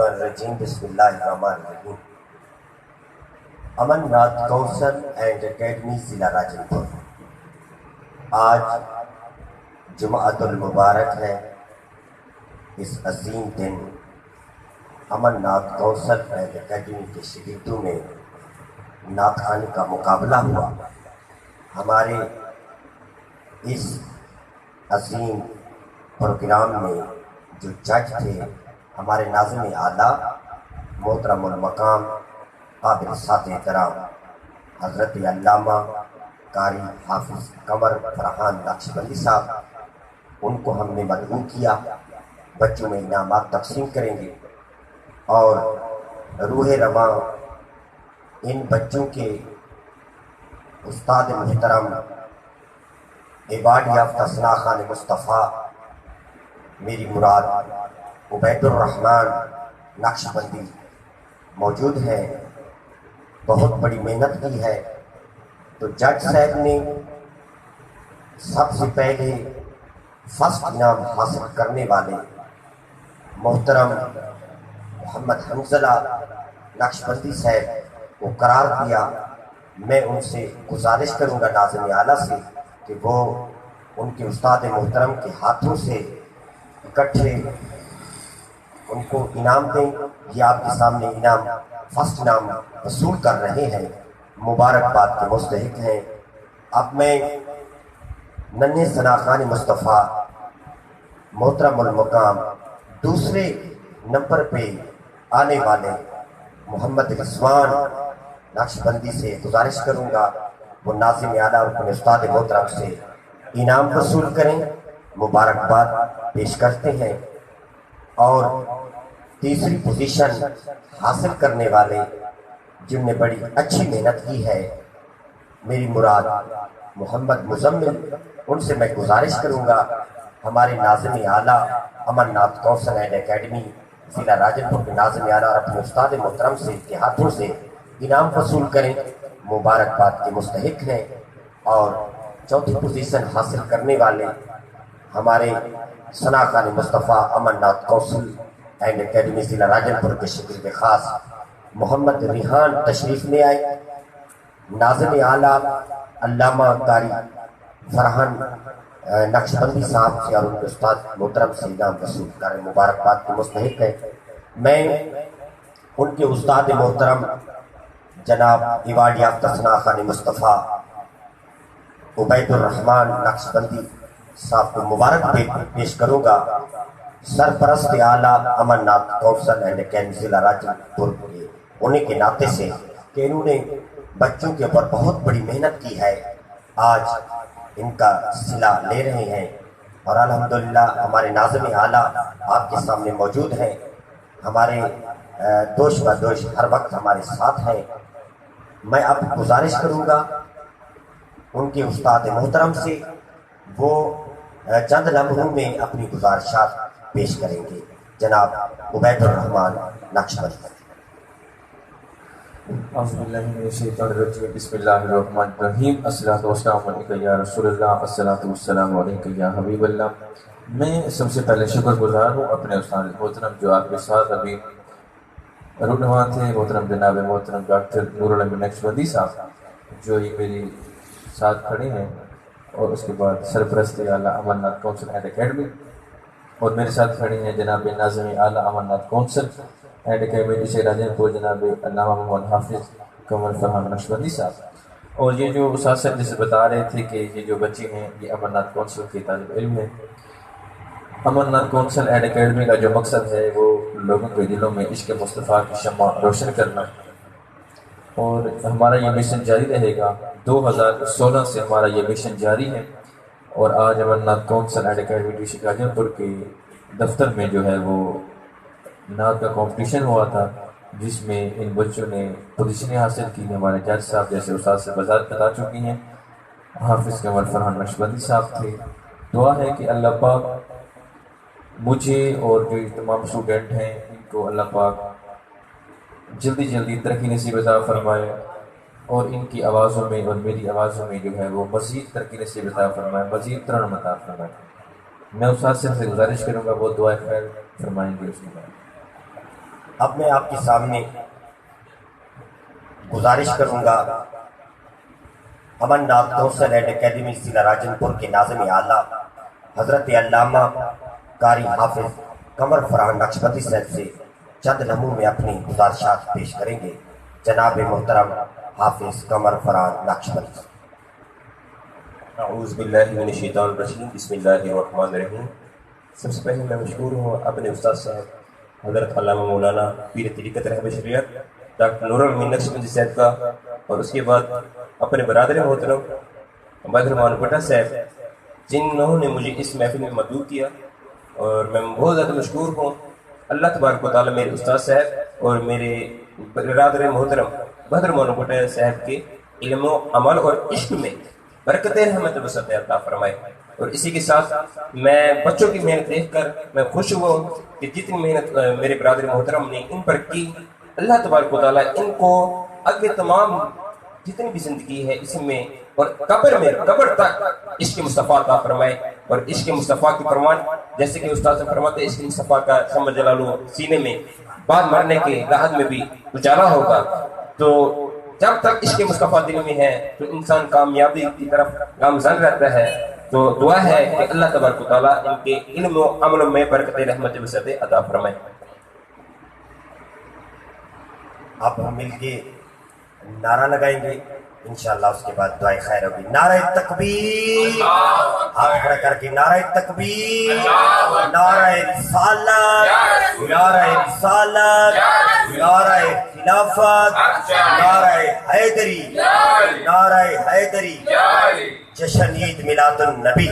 الشیطان الرجیم بسم اللہ الرحمن الرحیم۔ امن ناتھ کونسل اینڈ اکیڈمی ضلع راجن پور۔ آج جمعۃ المبارک ہے۔ اس عظیم دن امن ناتھ کونسل اینڈ اکیڈمی کے شاگردوں میں نعت خوانی کا مقابلہ ہوا۔ ہمارے اس عظیم پروگرام میں جو جج تھے ہمارے ناظم اعلیٰ محترم المقام قابل سات احترام حضرت علامہ قاری حافظ قمر فرحان نقشبندی صاحب، ان کو ہم نے مدعو کیا۔ بچوں میں انعامات تقسیم کریں گے اور روح رواں ان بچوں کے استاد محترم ایوارڈ یافتہ ثنا خان مصطفیٰ میری مراد عبید الرحمن نقشبندی موجود ہیں۔ بہت بڑی محنت کی ہے۔ تو جج صاحب نے سب سے پہلے فرسٹ انعام حاصل کرنے والے محترم محمد حنظلہ نقشبندی صاحب کو قرار دیا۔ میں ان سے گزارش کروں گا ناظم اعلیٰ سے کہ وہ ان کے استاد محترم کے ہاتھوں سے اکٹھے ان کو انعام دیں۔ یہ آپ کے سامنے انعام فرسٹ انعام وصول کر رہے ہیں، مبارکباد کے مستحق ہیں۔ اب میں ننھے ثنا خان مصطفیٰ محترم المقام دوسرے نمبر پہ آنے والے محمد رضوان نقشبندی سے گزارش کروں گا وہ ناظم اعلیٰ اور اپنے استاد محترم سے انعام وصول کریں، مبارکباد پیش کرتے ہیں۔ اور تیسری پوزیشن حاصل کرنے والے جن نے بڑی اچھی محنت کی ہے، میری مراد محمد مزمل، ان سے میں گزارش کروں گا ہمارے ناظم اعلیٰ امن ناتھ کونسل اینڈ اکیڈمی ضلع راجن پور کے ناظم اعلیٰ اور اپنے استاد محترم سے کے ہاتھوں سے انعام وصول کریں، مبارکباد کے مستحق ہیں۔ اور چوتھی پوزیشن حاصل کرنے والے ہمارے ثنا خان مصطفیٰ امن ناتھ کونسل اینڈ اکیڈمی ضلع راجن پور کے شاگرد خاص محمد ریحان تشریف لے آئے۔ ناظم اعلیٰ علامہ قاری فرحان نقشبندی صاحب سے اور ان کے استاد محترم سے انعام وصول کریں، مبارکباد کے مستحق ہے۔ میں ان کے استاد محترم جناب ایوارڈ یافتہ ثنا خان مصطفیٰ عبید الرحمن نقشبندی صاحب کو مبارک پیش کروں گا، سرپرست اعلیٰ امن ناتھ کونسل اینڈ اکیڈمی ضلع راجن پور کے ہونے کے ناطے سے کہ انہوں نے بچوں کے اوپر بہت بڑی محنت کی ہے۔ آج ان کا صلہ لے رہے ہیں اور الحمدللہ ہمارے ناظم اعلیٰ آپ کے سامنے موجود ہیں، ہمارے دوش بدوش ہر وقت ہمارے ساتھ ہیں۔ میں اب گزارش کروں گا ان کے استاد محترم سے، وہ چند لمحوں میں اپنی گزارشات پیش کریں گے۔ جناب عبید الرحمن نقشبندی۔ اعوذ باللہ من الشیطان الرجیم، بسم اللہ الرحمن الرحیم۔ الصلاۃ والسلام علیکم یا رسول اللہ، الصلاۃ والسلام علیکم یا حبیب اللہ۔ میں سب سے پہلے شکر گزار ہوں اپنے استاد محترم جو آپ کے ساتھ ابھی رونما تھے، محترم جناب محترم ڈاکٹر نور الامین نقشبندی صاحب جو یہ میری ساتھ کھڑے ہیں، اور اس کے بعد سرپرست اعلیٰ امن ناتھ کونسل اینڈ اکیڈمی، اور میرے ساتھ کھڑے ہیں جناب ناظم اعلیٰ امن ناتھ کونسل اینڈ اکیڈمی سے راجن پور جناب علامہ محمد حافظ قمر فرحان نقشبندی صاحب۔ اور یہ جو اساتذہ جسے بتا رہے تھے کہ یہ جو بچے ہیں یہ امن ناتھ کونسل کے طالب علم ہیں۔ امن ناتھ کونسل اینڈ اکیڈمی کا جو مقصد ہے وہ لوگوں کے دلوں میں عشق مصطفیٰ کی شمع روشن کرنا، اور ہمارا یہ مشن جاری رہے گا۔ 2016 سے ہمارا یہ مشن جاری ہے، اور آج امن Nath council and academy district Rajan پور کے دفتر میں جو ہے وہ نعت کا کمپٹیشن ہوا تھا، جس میں ان بچوں نے پوزیشنیں حاصل کی۔ ہمارے جج صاحب جیسے استاد سے وضاحت بتا چکی ہیں، حافظ قمر فرحان نقشبندی صاحب تھے۔ دعا ہے کہ اللہ پاک مجھے اور جو تمام اسٹوڈنٹ ہیں ان کو اللہ پاک جلدی جلدی ترقی نصیب عطا فرمائے، اور ان کی آوازوں میں اور میری آوازوں میں جو ہے وہ مزید ترقی نصیب عطا فرمائے، مزید ترنم عطا فرمائے۔ میں استاد سے گزارش کروں گا وہ دعائے خیر فرمائیں گے اس کے بعد۔ اب میں آپ کے سامنے گزارش کروں گا امن ناتھ کوسل اینڈ اکیڈمی ضلع راجن پور کے ناظم اعلیٰ حضرت علامہ قاری حافظ قمر فرحان نقشبندی صاحب سے چند لمحوں میں اپنی گزارشات پیش کریں گے. جناب محترم حافظ قمر فرحان نقشبندی. اعوذ باللہ من الشیطان الرجیم. بسم اللہ الرحمن الرحیم. سب سے پہلے میں مشکور ہوں اپنے استاد صاحب حضرت علامہ مولانا پیر طریقت رہب شریعت ڈاکٹر نور الامین نقشبندی صاحب کا، اور اس کے بعد اپنے برادر محترم بدر مان بٹا صاحب جنہوں نے مجھے اس محفل میں مدعو کیا، اور میں بہت زیادہ مشکور ہوں. اللہ تبارک و تعالیٰ میرے استاد صاحب اور میرے برادر محترم بدر مان بٹا صاحب کے علم و عمل اور عشق میں برکت رحمت وسعت عطا فرمائے. اور اسی کے ساتھ میں بچوں کی محنت دیکھ کر میں خوش ہوا ہوں کہ جتنی محنت میرے برادر محترم نے ان پر کی، اللہ تبارک و تعالیٰ ان کو آگے تمام جتنی بھی زندگی ہے اس میں اور قبر تک عشق مصطفیٰ عطا فرمائے. اور عشق مصطفیٰ کی فرمان جیسے کہ استاد سے فرماتے ہیں، عشق مصطفیٰ کا سمجھ جلالو سینے میں بعد مرنے کے لحظ میں بھی اجالا ہوگا. تو جب تک عشق مصطفیٰ دل میں ہے تو انسان کامیابی کی طرف گامزن رہتا ہے. تو دعا ہے کہ اللہ تبارک و تعالیٰ ان کے علم و عمل میں برکت رحمت وسعت عطا فرمائے. آپ ہم مل کے نعرہ لگائیں گے انشاءاللہ، اس کے بعد دعائے خیر ہوگی. نعرہ تکبیر، ہاتھ کھڑا کر کے نعرہ تکبیر، نعرہ رسالت، نعرہ رسالت، نعرہ خلافت، نعرہ حیدری، نعرہ حیدری، جشن عید میلاد النبی.